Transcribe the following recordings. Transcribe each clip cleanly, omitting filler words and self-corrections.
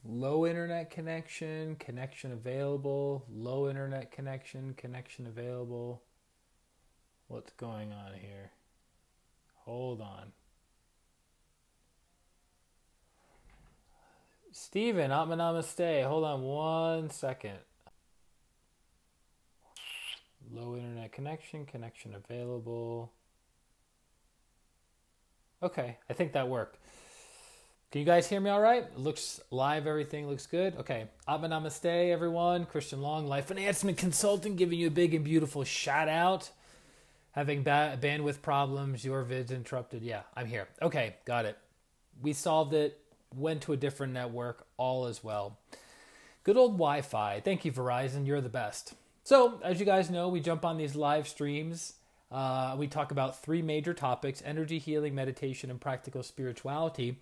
Low internet connection, connection available. Low internet connection, connection available. What's going on here? Hold on. Steven, Atma Namaste. Hold on 1 second. Low internet connection, connection available. Okay, I think that worked. Can you guys hear me all right? It looks live, everything looks good. Okay, Atma Namaste, everyone. Christian Long, Life Enhancement Consultant, giving you a big and beautiful shout out. Having bandwidth problems, your vid's interrupted. Yeah, I'm here. Okay, got it. We solved it, went to a different network, all is well. Good old Wi-Fi. Thank you, Verizon. You're the best. So, as you guys know, we jump on these live streams. We talk about 3 major topics: energy, healing, meditation, and practical spirituality.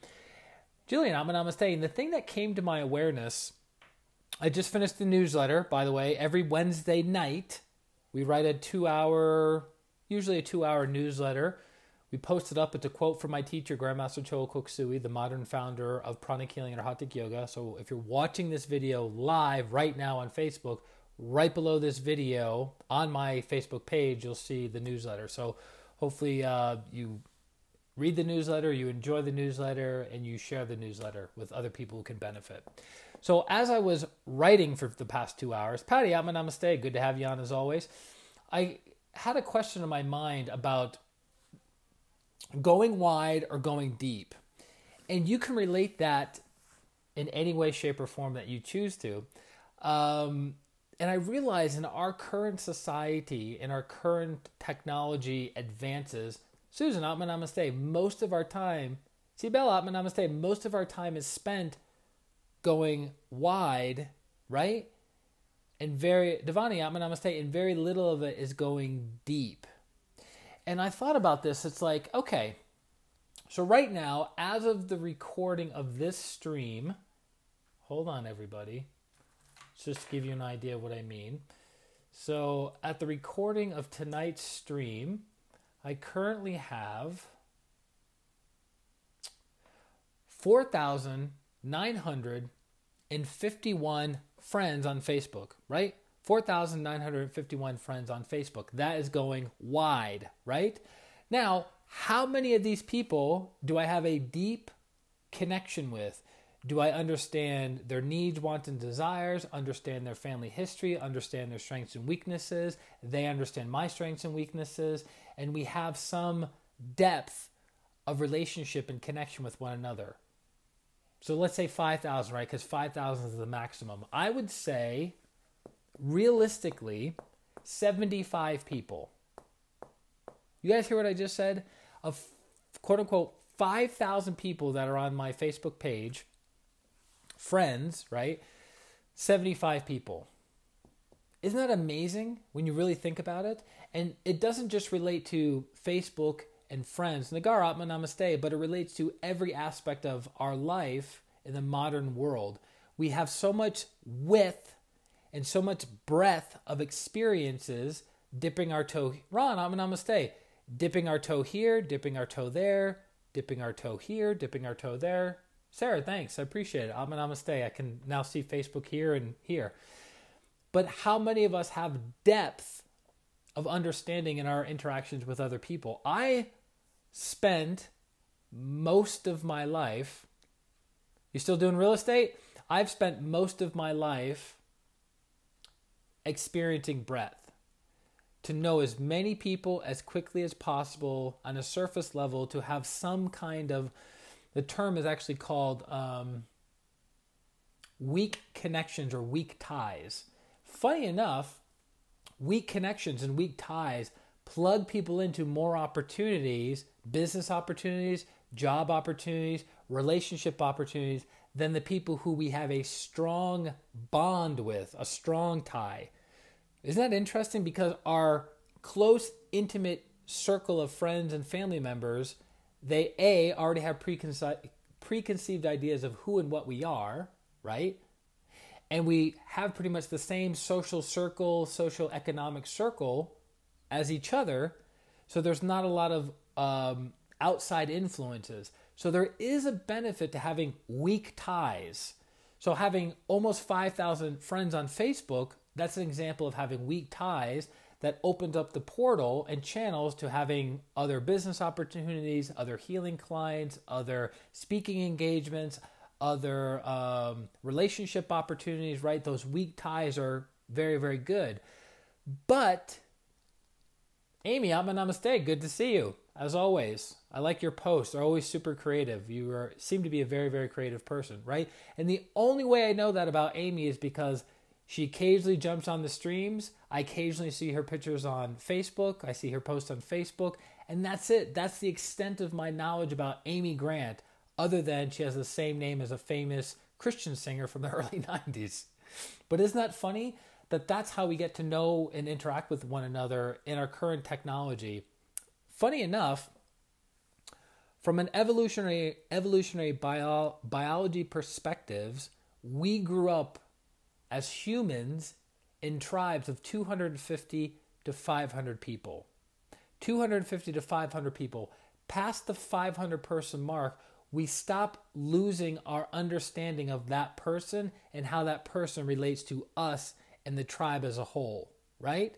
Jillian, Atma Namaste. And the thing that came to my awareness, I just finished the newsletter, by the way. Every Wednesday night, we write usually a 2-hour newsletter. We post it up. It's a quote from my teacher, Grandmaster Choa Koksui, the modern founder of Pranic Healing and Hatha Yoga. So if you're watching this video live right now on Facebook, right below this video on my Facebook page, you'll see the newsletter. So hopefully you read the newsletter, you enjoy the newsletter, and you share the newsletter with other people who can benefit. So as I was writing for the past 2 hours, Patty, Atma Namaste, good to have you on as always. I had a question in my mind about going wide or going deep. And you can relate that in any way, shape, or form that you choose to. And I realize in our current society, in our current technology advances, Susan, Atma Namaste, most of our time, Sibel, Atma Namaste, most of our time is spent going wide, right? And Devani, Atma Namaste, and very little of it is going deep. And I thought about this. It's like, okay, so right now, as of the recording of this stream, hold on, everybody. Let's just give you an idea of what I mean. So at the recording of tonight's stream, I currently have 4,951 friends on Facebook, right? 4,951 friends on Facebook. That is going wide, right? Now, how many of these people do I have a deep connection with? Do I understand their needs, wants, and desires, understand their family history, understand their strengths and weaknesses? They understand my strengths and weaknesses, and we have some depth of relationship and connection with one another. So let's say 5,000, right? Because 5,000 is the maximum. I would say, realistically, 75 people. You guys hear what I just said? Of quote-unquote 5,000 people that are on my Facebook page, friends, right? 75 people. Isn't that amazing when you really think about it? And it doesn't just relate to Facebook and friends, Nagar Atma Namaste, but it relates to every aspect of our life in the modern world. We have so much width and so much breadth of experiences dipping our toe. Ron, Atma Namaste. Dipping our toe here, dipping our toe there, dipping our toe here, dipping our toe there. Sarah, thanks. I appreciate it. Atma Namaste. I can now see Facebook here and here. But how many of us have depth of understanding in our interactions with other people? I spent most of my life, you still doing real estate? I've spent most of my life experiencing breadth. To know as many people as quickly as possible on a surface level, to have some kind of, the term is actually called weak connections or weak ties. Funny enough, weak connections and weak ties plug people into more opportunities, business opportunities, job opportunities, relationship opportunities, than the people who we have a strong bond with, a strong tie. Isn't that interesting? Because our close, intimate circle of friends and family members, they already have preconceived ideas of who and what we are, right? And we have pretty much the same social circle, social economic circle as each other. So there's not a lot of outside influences. So there is a benefit to having weak ties. So having almost 5,000 friends on Facebook, that's an example of having weak ties that opens up the portal and channels to having other business opportunities, other healing clients, other speaking engagements, other relationship opportunities, right? Those weak ties are very, very good. But, Amy, namaste. Good to see you, as always. I like your posts. They're always super creative. You seem to be a very, very creative person, right? And the only way I know that about Amy is because she occasionally jumps on the streams. I occasionally see her pictures on Facebook. I see her posts on Facebook. And that's it. That's the extent of my knowledge about Amy Grant, other than she has the same name as a famous Christian singer from the early 90s. But isn't that funny? That's how we get to know and interact with one another in our current technology. Funny enough, from an evolutionary biology perspectives, we grew up as humans in tribes of 250 to 500 people. 250 to 500 people. Past the 500 person mark, we stop losing our understanding of that person and how that person relates to us and the tribe as a whole, right?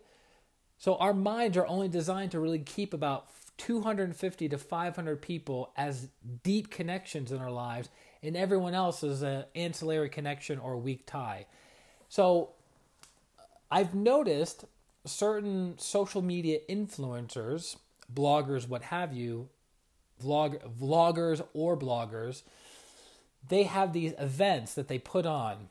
So our minds are only designed to really keep about 250 to 500 people as deep connections in our lives, and everyone else is an ancillary connection or weak tie. So I've noticed certain social media influencers, bloggers, what have you, vloggers or bloggers, they have these events that they put on.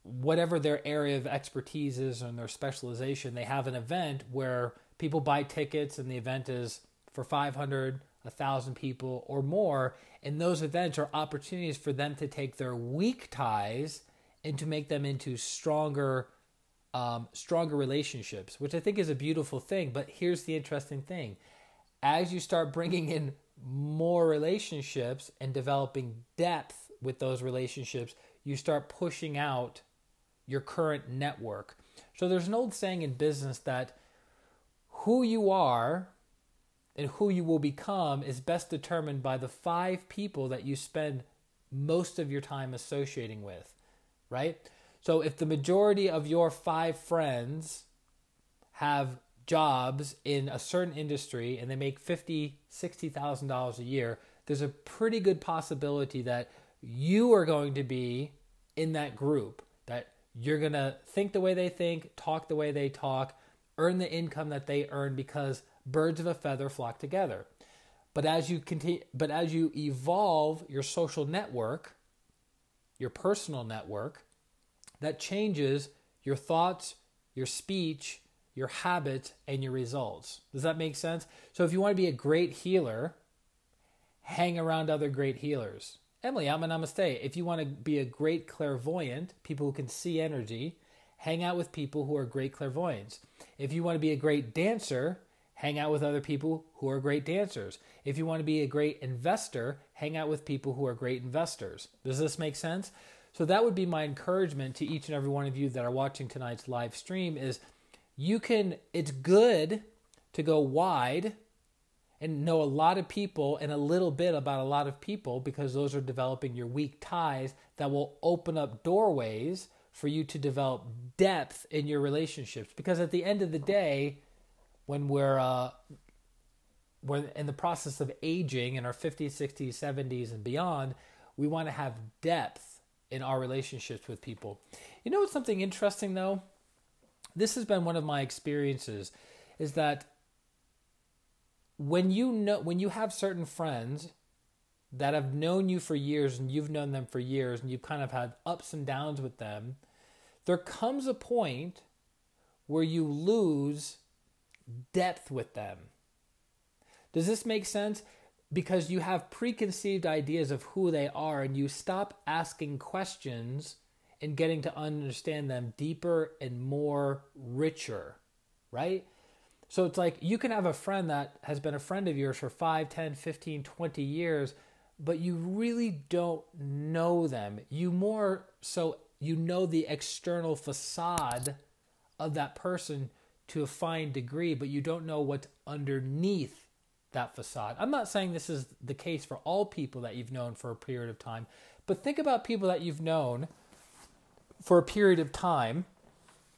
Whatever their area of expertise is and their specialization, they have an event where people buy tickets and the event is for 500, 1,000 people or more. And those events are opportunities for them to take their weak ties and to make them into stronger relationships, which I think is a beautiful thing. But here's the interesting thing. As you start bringing in more relationships and developing depth with those relationships, you start pushing out your current network. So there's an old saying in business that who you are and who you will become is best determined by the 5 people that you spend most of your time associating with, right? So if the majority of your 5 friends have jobs in a certain industry and they make $50,000, $60,000 a year, there's a pretty good possibility that you are going to be in that group, that you're going to think the way they think, talk the way they talk, earn the income that they earn, because birds of a feather flock together. But as you evolve your social network, your personal network, that changes your thoughts, your speech, your habits, and your results. Does that make sense? So if you want to be a great healer, hang around other great healers. Emily, namaste. If you want to be a great clairvoyant, people who can see energy, hang out with people who are great clairvoyants. If you want to be a great dancer, hang out with other people who are great dancers. If you want to be a great investor, hang out with people who are great investors. Does this make sense? So that would be my encouragement to each and every one of you that are watching tonight's live stream is it's good to go wide and know a lot of people and a little bit about a lot of people, because those are developing your weak ties that will open up doorways for you to develop depth in your relationships. Because at the end of the day, when we're in the process of aging in our 50s, 60s, 70s, and beyond, we want to have depth in our relationships with people. You know what's something interesting though? This has been one of my experiences, is that when you have certain friends that have known you for years and you've known them for years and you've kind of had ups and downs with them, there comes a point where you lose depth with them. Does this make sense? Because you have preconceived ideas of who they are and you stop asking questions and getting to understand them deeper and more richer, right? So it's like you can have a friend that has been a friend of yours for 5, 10, 15, 20 years, but you really don't know them. You more so, you know the external facade of that person to a fine degree, but you don't know what's underneath that facade. I'm not saying this is the case for all people that you've known for a period of time, but think about people that you've known for a period of time,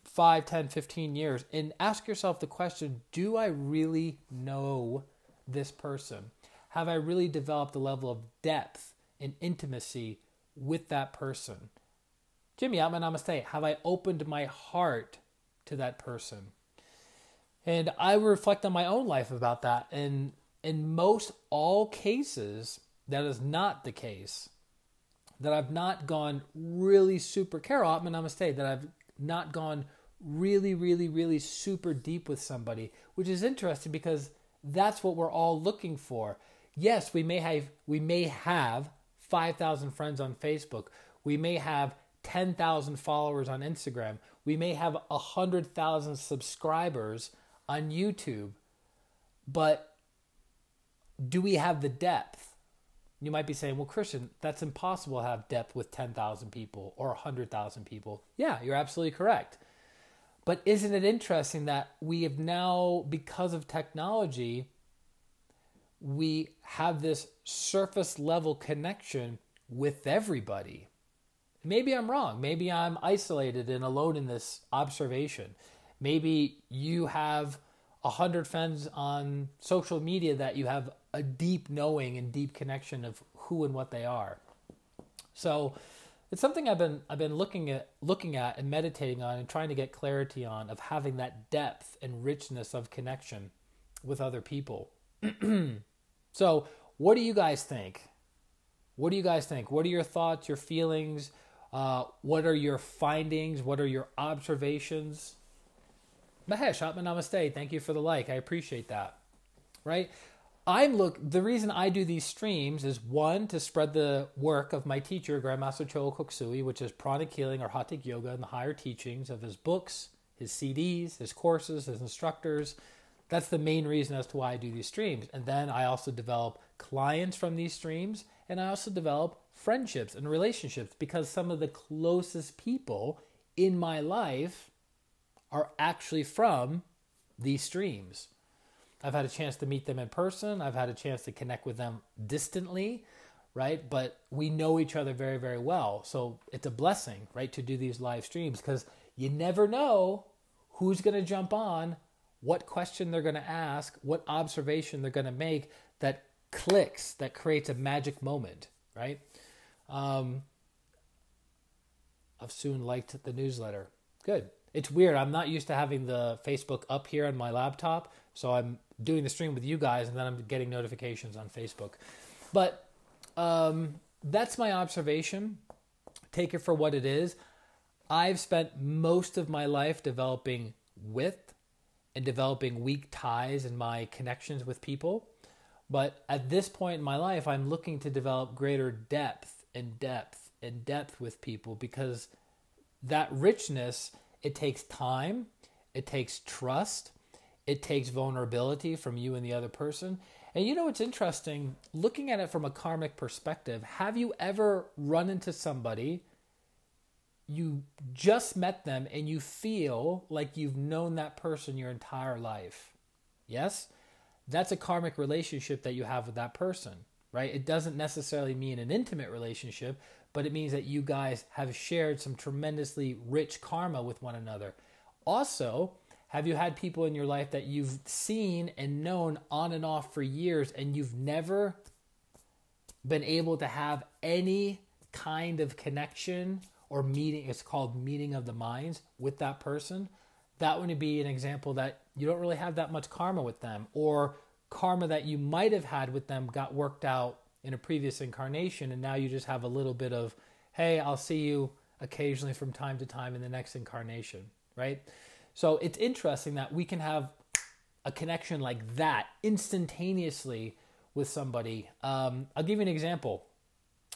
5, 10, 15 years, and ask yourself the question, do I really know this person? Have I really developed a level of depth and intimacy with that person? Jimmy, Atma Namaste. Have I opened my heart to that person? And I reflect on my own life about that. And in most all cases, that is not the case. That I've not gone really super, Carol, Atma Namaste, that I've not gone really, really, really super deep with somebody, which is interesting because that's what we're all looking for. Yes, we may have 5,000 friends on Facebook. We may have 10,000 followers on Instagram. We may have 100,000 subscribers on YouTube. But do we have the depth? You might be saying, well, Christian, that's impossible to have depth with 10,000 people or 100,000 people. Yeah, you're absolutely correct. But isn't it interesting that we have now, because of technology, we have this surface level connection with everybody? Maybe I'm wrong. Maybe I'm isolated and alone in this observation. Maybe you have 100 friends on social media that you have a deep knowing and deep connection of who and what they are. So it's something I've been looking at and meditating on and trying to get clarity on, of having that depth and richness of connection with other people. So what do you guys think? What do you guys think? What are your thoughts, your feelings? What are your findings? What are your observations? Mahesh, Atma Namaste. Thank you for the like. I appreciate that. Right? The reason I do these streams is, one, to spread the work of my teacher, Grandmaster Chogo Koksui, which is pranic healing or Hatha Yoga and the higher teachings of his books, his CDs, his courses, his instructors. That's the main reason as to why I do these streams. And then I also develop clients from these streams, and I also develop friendships and relationships, because some of the closest people in my life are actually from these streams. I've had a chance to meet them in person. I've had a chance to connect with them distantly, right? But we know each other very, very well. So it's a blessing, right, to do these live streams, because you never know who's going to jump on, what question they're going to ask, what observation they're going to make that clicks, that creates a magic moment, right? I've soon liked the newsletter. Good. It's weird. I'm not used to having the Facebook up here on my laptop, so I'm doing the stream with you guys, and then I'm getting notifications on Facebook. But that's my observation. Take it for what it is. I've spent most of my life developing width and developing weak ties in my connections with people. But at this point in my life, I'm looking to develop greater depth and depth and depth with people, because that richness, it takes time, it takes trust, it takes vulnerability from you and the other person. And you know what's interesting? Looking at it from a karmic perspective, have you ever run into somebody, you just met them, and you feel like you've known that person your entire life? Yes? That's a karmic relationship that you have with that person, right? It doesn't necessarily mean an intimate relationship, but it means that you guys have shared some tremendously rich karma with one another. Also, have you had people in your life that you've seen and known on and off for years, and you've never been able to have any kind of connection or meeting? It's called meeting of the minds with that person. That would be an example that you don't really have that much karma with them, or karma that you might have had with them got worked out in a previous incarnation, and now you just have a little bit of, hey, I'll see you occasionally from time to time in the next incarnation, right? So it's interesting that we can have a connection like that instantaneously with somebody. I'll give you an example.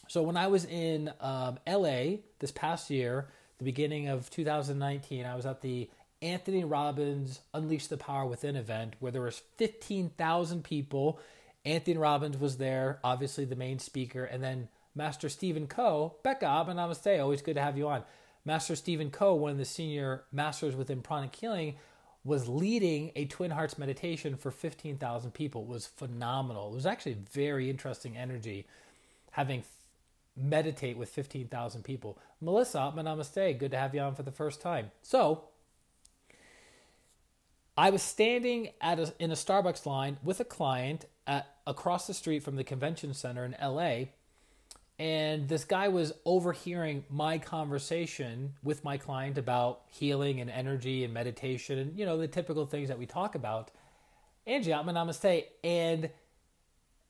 So when I was in LA this past year, the beginning of 2019, I was at the Anthony Robbins Unleash the Power Within event, where there was 15,000 people. Anthony Robbins was there, obviously the main speaker, and then Master Stephen Coe. Becca, Abba Namaste, always good to have you on. Master Stephen Coe, one of the senior masters within pranic healing, was leading a Twin Hearts meditation for 15,000 people. It was phenomenal. It was actually very interesting energy having meditate with 15,000 people. Melissa, namaste. Good to have you on for the first time. So I was standing in a Starbucks line with a client across the street from the convention center in LA. And this guy was overhearing my conversation with my client about healing and energy and meditation and, the typical things that we talk about. Angie, namaste. And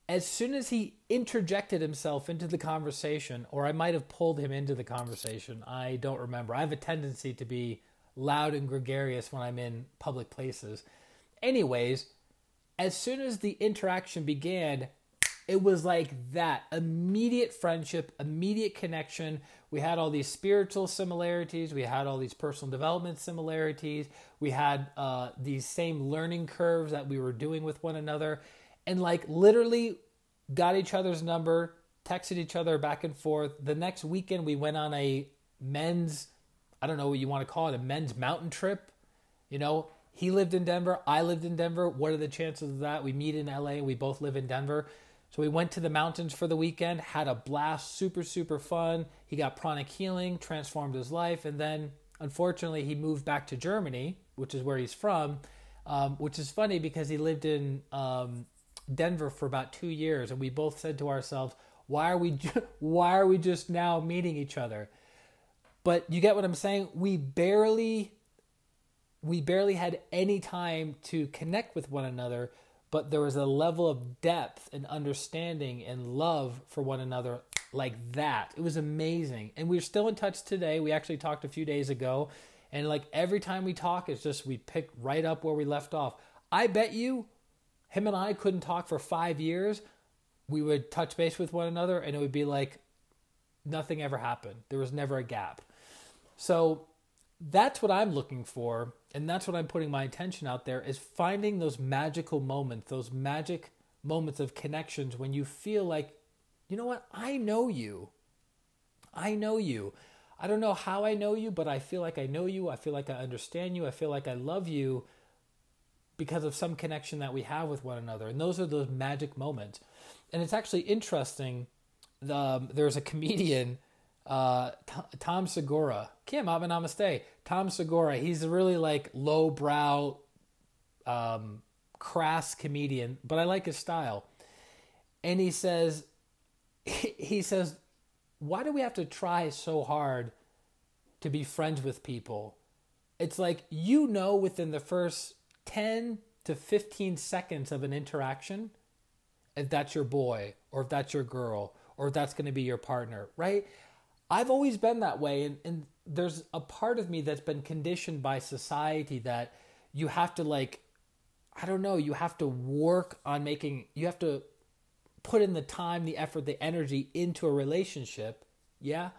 as soon as he interjected himself into the conversation, or I might have pulled him into the conversation, I don't remember. I have a tendency to be loud and gregarious when I'm in public places. Anyways, as soon as the interaction began, it was like that. Immediate friendship, immediate connection. We had all these spiritual similarities. We had all these personal development similarities. We had these same learning curves that we were doing with one another. And literally got each other's number, texted each other back and forth. The next weekend we went on a men's, I don't know what you want to call it, a men's mountain trip. He lived in Denver. I lived in Denver. What are the chances of that? We meet in LA and we both live in Denver. So we went to the mountains for the weekend, had a blast, super, super fun. He got pranic healing, transformed his life. And then, unfortunately, he moved back to Germany, which is where he's from, which is funny because he lived in Denver for about 2 years. And we both said to ourselves, why are we just now meeting each other? But you get what I'm saying? We barely had any time to connect with one another, but there was a level of depth and understanding and love for one another like that. It was amazing. And we're still in touch today. We actually talked a few days ago. And every time we talk, it's just we pick right up where we left off. I bet you him and I couldn't talk for 5 years. We would touch base with one another and it would be like nothing ever happened. There was never a gap. So that's what I'm looking for, and that's what I'm putting my attention out there, is finding those magical moments, those magic moments of connections when you feel like, you know what, I know you. I know you. I don't know how I know you, but I feel like I know you. I feel like I understand you. I feel like I love you because of some connection that we have with one another. And those are those magic moments. And it's actually interesting. There's a comedian, Tom Segura. Kim, namaste. Tom Segura. He's a really lowbrow, crass comedian, but I like his style. And he says, why do we have to try so hard to be friends with people? It's within the first 10 to 15 seconds of an interaction, if that's your boy or if that's your girl or if that's going to be your partner, right? I've always been that way, and there's a part of me that's been conditioned by society that you have to you have to work on you have to put in the time, the effort, the energy into a relationship, yeah?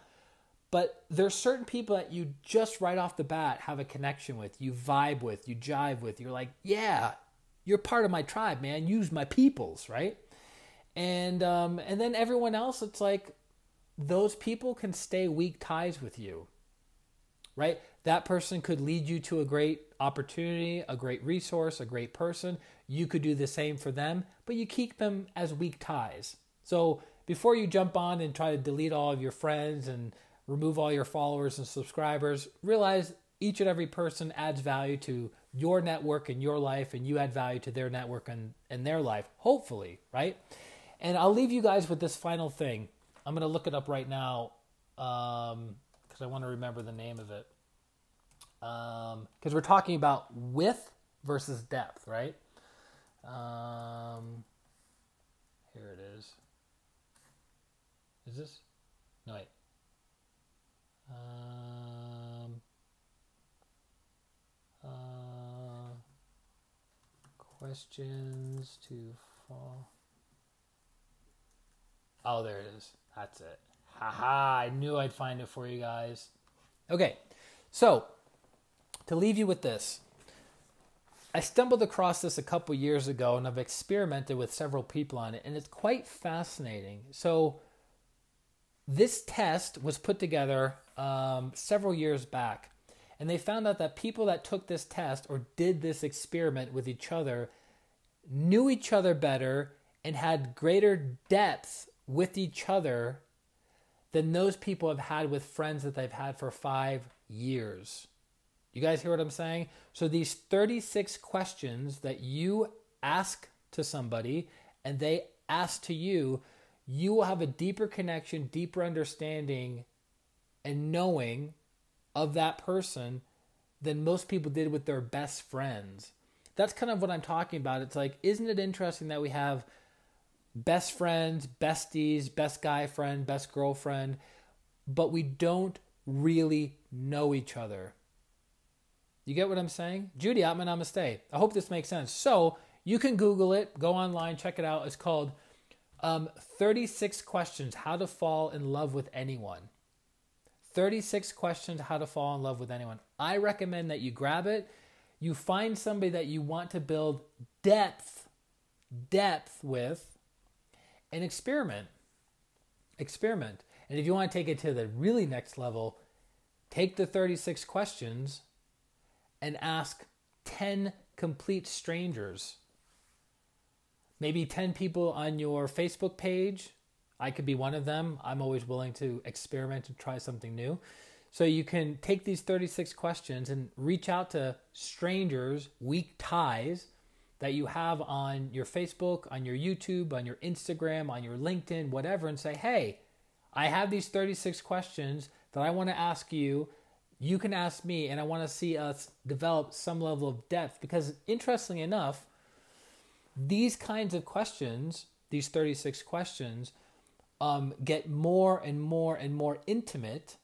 But there's certain people that you just right off the bat have a connection with, you vibe with, you jive with, you're like, yeah, you're part of my tribe, man, use my peoples, right? And then everyone else, it's those people can stay weak ties with you, right? That person could lead you to a great opportunity, a great resource, a great person. You could do the same for them, but you keep them as weak ties. So before you jump on and try to delete all of your friends and remove all your followers and subscribers, realize each and every person adds value to your network and your life, and you add value to their network and their life, hopefully, right? And I'll leave you guys with this final thing. I'm going to look it up right now because I want to remember the name of it. Because we're talking about width versus depth, right? Here it is. Is this? No, wait. Questions to fall. Oh, there it is. That's it. Haha, I knew I'd find it for you guys. Okay, so to leave you with this, I stumbled across this a couple years ago and I've experimented with several people on it, and it's quite fascinating. So this test was put together several years back, And they found out that people that took this test or did this experiment with each other knew each other better and had greater depth with each other than those people have had with friends that they've had for 5 years. You guys hear what I'm saying? So these 36 questions that you ask to somebody and they ask to you, you will have a deeper connection, deeper understanding and knowing of that person than most people did with their best friends. That's kind of what I'm talking about. It's like, isn't it interesting that we have best friends, besties, best guy friend, best girlfriend, but we don't really know each other? You get what I'm saying? Judy, Atma Namaste. I hope this makes sense. So you can Google it, go online, check it out. It's called 36 Questions, How to Fall in Love with Anyone. 36 Questions, How to Fall in Love with Anyone. I recommend that you grab it. You find somebody that you want to build depth with, and experiment. And if you want to take it to the really next level, take the 36 questions and ask 10 complete strangers. Maybe 10 people on your Facebook page. I could be one of them. I'm always willing to experiment and try something new. So you can take these 36 questions and reach out to strangers, weak ties that you have on your Facebook, on your YouTube, on your Instagram, on your LinkedIn, whatever, and say, hey, I have these 36 questions that I want to ask you. You can ask me, and I want to see us develop some level of depth. Because interestingly enough, these kinds of questions, these 36 questions, get more and more and more intimate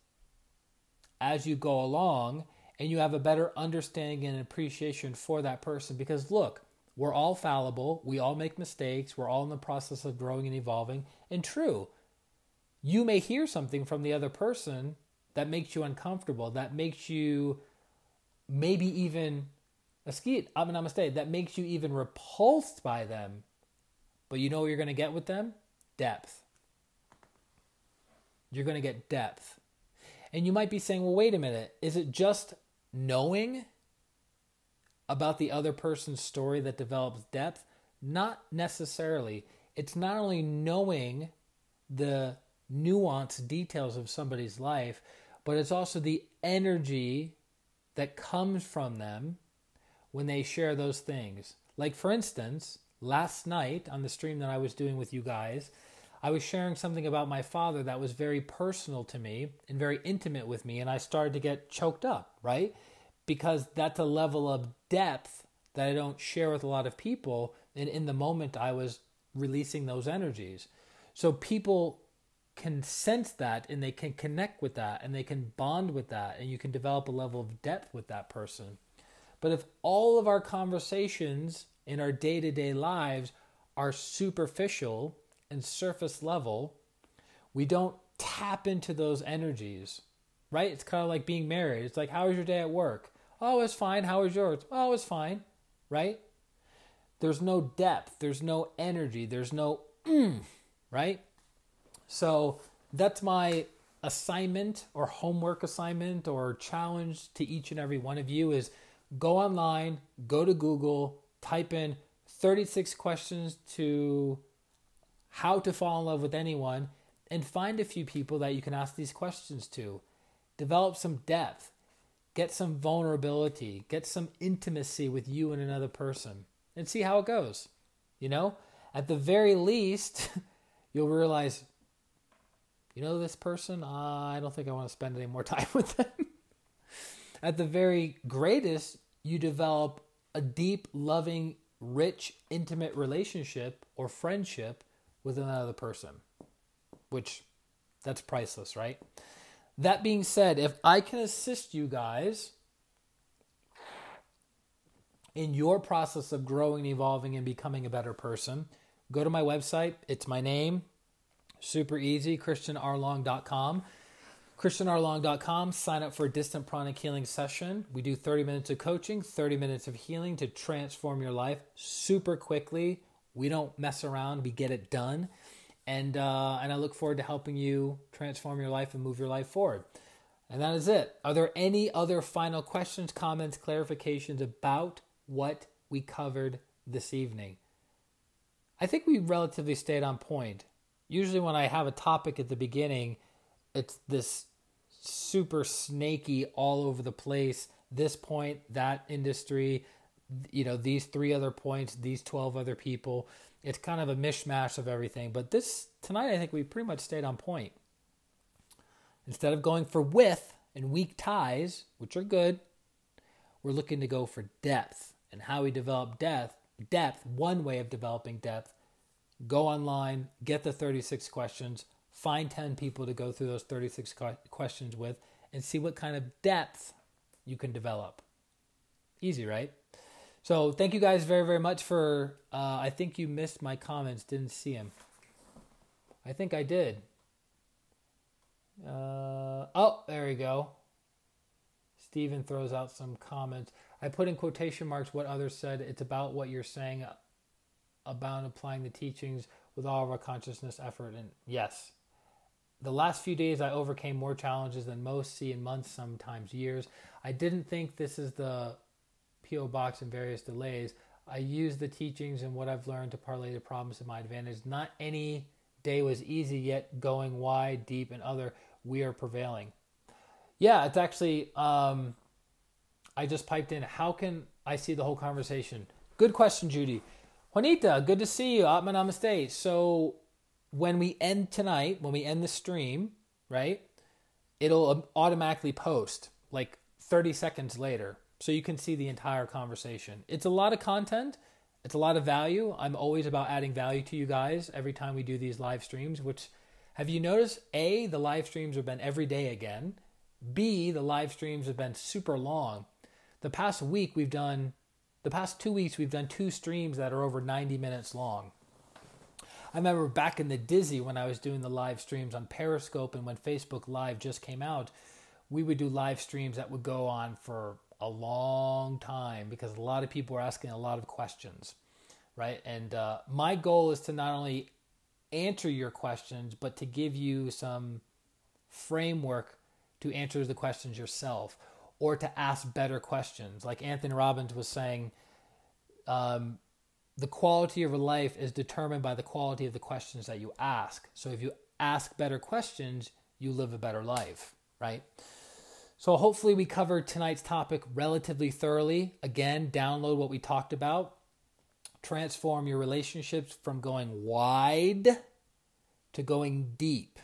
as you go along, and you have a better understanding and appreciation for that person. Because look, we're all fallible. We all make mistakes. We're all in the process of growing and evolving. And true, you may hear something from the other person that makes you uncomfortable, that makes you maybe even, that makes you even repulsed by them. But you know what you're going to get with them? Depth. You're going to get depth. And you might be saying, well, wait a minute. Is it just knowing about the other person's story that develops depth? Not necessarily. It's not only knowing the nuanced details of somebody's life, but it's also the energy that comes from them when they share those things. Like, for instance, last night on the stream that I was doing with you guys, I was sharing something about my father that was very personal to me and very intimate with me, and I started to get choked up, right? Because that's a level of depth that I don't share with a lot of people, and in the moment I was releasing those energies. So people can sense that, and they can connect with that, and they can bond with that, and you can develop a level of depth with that person. But if all of our conversations in our day-to-day lives are superficial and surface level, we don't tap into those energies, right? It's kind of like being married. It's like, how was your day at work? Oh, it's fine. How was yours? Oh, it's fine, right? There's no depth. There's no energy. There's no right? So that's my assignment or homework assignment or challenge to each and every one of you is go online, go to Google, type in 36 questions to how to fall in love with anyone, and find a few people that you can ask these questions to. Develop some depth, get some vulnerability, get some intimacy with you and another person, and see how it goes. You know, at the very least, you'll realize, you know, this person, I don't think I want to spend any more time with them. At the very greatest, you develop a deep, loving, rich, intimate relationship or friendship with another person, which that's priceless, right? That being said, if I can assist you guys in your process of growing, evolving, and becoming a better person, go to my website. It's my name. Super easy, ChristianRLong.com. ChristianRLong.com. Sign up for a distant pranic healing session. We do 30 minutes of coaching, 30 minutes of healing to transform your life super quickly. We don't mess around. We get it done. And I look forward to helping you transform your life and move your life forward. And that is it. Are there any other final questions, comments, clarifications about what we covered this evening? I think we relatively stayed on point. Usually when I have a topic at the beginning, it's this super snaky, all over the place, this point, that industry, these 3 other points, these 12 other people. It's kind of a mishmash of everything. But tonight, I think we pretty much stayed on point. Instead of going for width and weak ties, which are good, we're looking to go for depth. And how we develop depth, one way of developing depth, go online, get the 36 questions, find 10 people to go through those 36 questions with, and see what kind of depth you can develop. Easy, right? So thank you guys very, very much for, I think you missed my comments, didn't see them. I think I did. There we go. Stephen throws out some comments. I put in quotation marks what others said. It's about what you're saying about applying the teachings with all of our consciousness, effort, and yes. The last few days I overcame more challenges than most see in months, sometimes years. I didn't think this is the P.O. box and various delays. I used the teachings and what I've learned to parlay the problems to my advantage. Not any day was easy, yet going wide, deep, and other, we are prevailing. Yeah, it's actually, I just piped in, how can I see the whole conversation? Good question, Judy. Juanita, good to see you. Atma Namaste. So when we end tonight, when we end the stream, right, it'll automatically post like 30 seconds later. So you can see the entire conversation. It's a lot of content. It's a lot of value. I'm always about adding value to you guys every time we do these live streams, which, have you noticed, A, the live streams have been every day again. B, the live streams have been super long. The past 2 weeks, we've done 2 streams that are over 90 minutes long. I remember back in the dizzy when I was doing the live streams on Periscope and when Facebook Live just came out, we would do live streams that would go on for a long time because a lot of people were asking a lot of questions, right? And my goal is to not only answer your questions, but to give you some framework to answer the questions yourself or to ask better questions. Like Anthony Robbins was saying, the quality of your life is determined by the quality of the questions that you ask. So if you ask better questions, you live a better life, right? So hopefully we covered tonight's topic relatively thoroughly. Again, download what we talked about. Transform your relationships from going wide to going deep,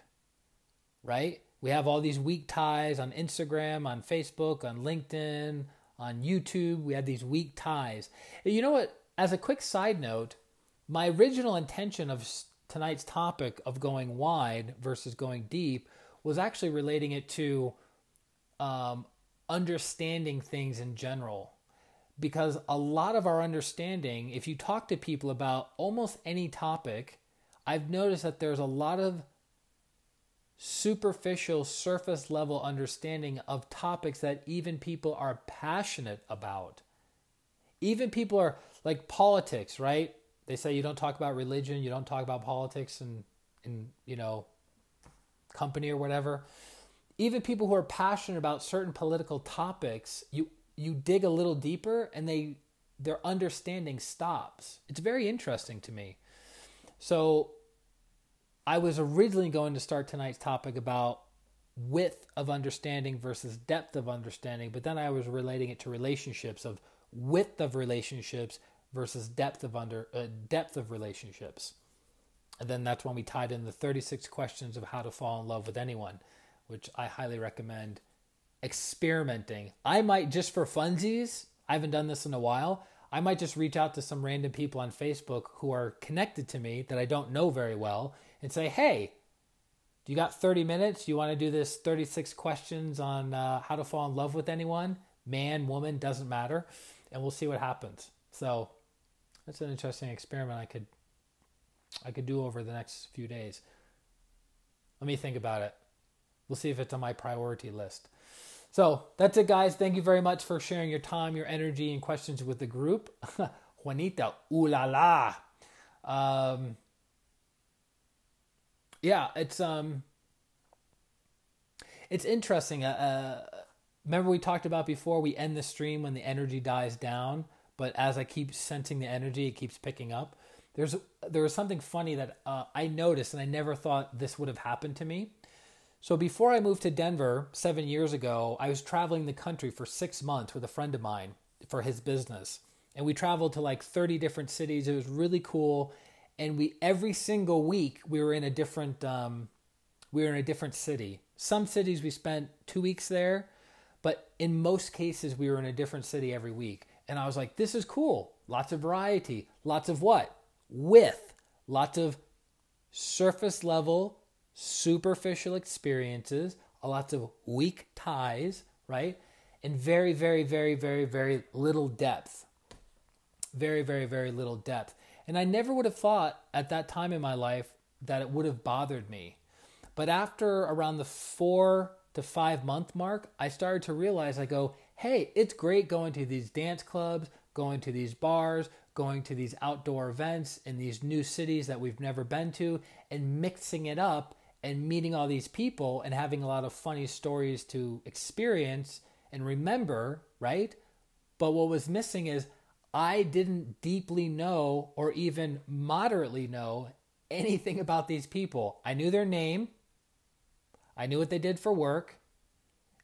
right? We have all these weak ties on Instagram, on Facebook, on LinkedIn, on YouTube. We have these weak ties. You know what? As a quick side note, my original intention of tonight's topic of going wide versus going deep was actually relating it to understanding things in general. Because a lot of our understanding, if you talk to people about almost any topic, I've noticed that there's a lot of superficial, surface level understanding of topics that even people are passionate about. Even people are like politics, right? They say you don't talk about religion, you don't talk about politics and company or whatever. Even people who are passionate about certain political topics, you dig a little deeper and their understanding stops. It's very interesting to me. So I was originally going to start tonight's topic about width of understanding versus depth of understanding, but then I was relating it to relationships, of width of relationships versus depth of relationships. And then that's when we tied in the 36 questions of how to fall in love with anyone, which I highly recommend experimenting. I might, just for funsies, I haven't done this in a while, I might just reach out to some random people on Facebook who are connected to me that I don't know very well and say, hey, do you got 30 minutes? You want to do this 36 questions on how to fall in love with anyone? Man, woman, doesn't matter. And we'll see what happens. So that's an interesting experiment I could do over the next few days. Let me think about it. We'll see if it's on my priority list. So that's it, guys. Thank you very much for sharing your time, your energy, and questions with the group. Juanita, ooh la la. Yeah, It's interesting. Remember we talked about before, we end the stream when the energy dies down, but as I keep sensing the energy, it keeps picking up. There was something funny that I noticed, and I never thought this would have happened to me. So before I moved to Denver 7 years ago, I was traveling the country for 6 months with a friend of mine for his business. And we traveled to like 30 different cities. It was really cool. And every single week we were in a different city. Some cities we spent 2 weeks there, but in most cases we were in a different city every week. And I was like, this is cool. Lots of variety. Lots of what? Width. Lots of surface level, superficial experiences, lots of weak ties, right? And very, very, very, very, very little depth. Very, very, very little depth. And I never would have thought at that time in my life that it would have bothered me. But after around the 4 to 5 month mark, I started to realize, I go, hey, it's great going to these dance clubs, going to these bars, going to these outdoor events in these new cities that we've never been to, and mixing it up and meeting all these people and having a lot of funny stories to experience and remember, right? But what was missing is I didn't deeply know or even moderately know anything about these people. I knew their name, I knew what they did for work,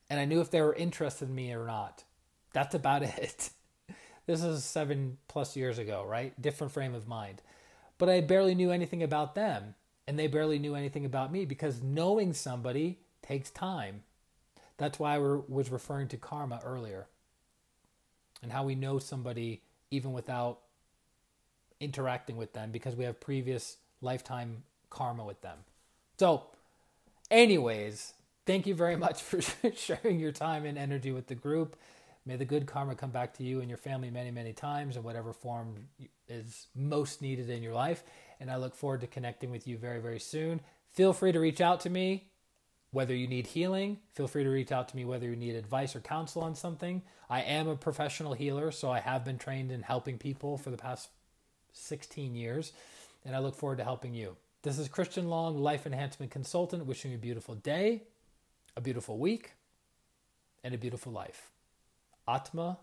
and I knew if they were interested in me or not. That's about it. This is 7+ years ago, right? Different frame of mind. But I barely knew anything about them, and they barely knew anything about me, because knowing somebody takes time. That's why I was referring to karma earlier, and how we know somebody even without interacting with them, because we have previous lifetime karma with them. So anyways, thank you very much for sharing your time and energy with the group. May the good karma come back to you and your family many, many times in whatever form is most needed in your life. And I look forward to connecting with you very, very soon. Feel free to reach out to me, whether you need healing. Feel free to reach out to me whether you need advice or counsel on something. I am a professional healer, so I have been trained in helping people for the past 16 years. And I look forward to helping you. This is Christian Long, Life Enhancement Consultant, wishing you a beautiful day, a beautiful week, and a beautiful life. Atma,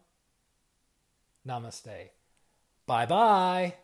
namaste. Bye-bye.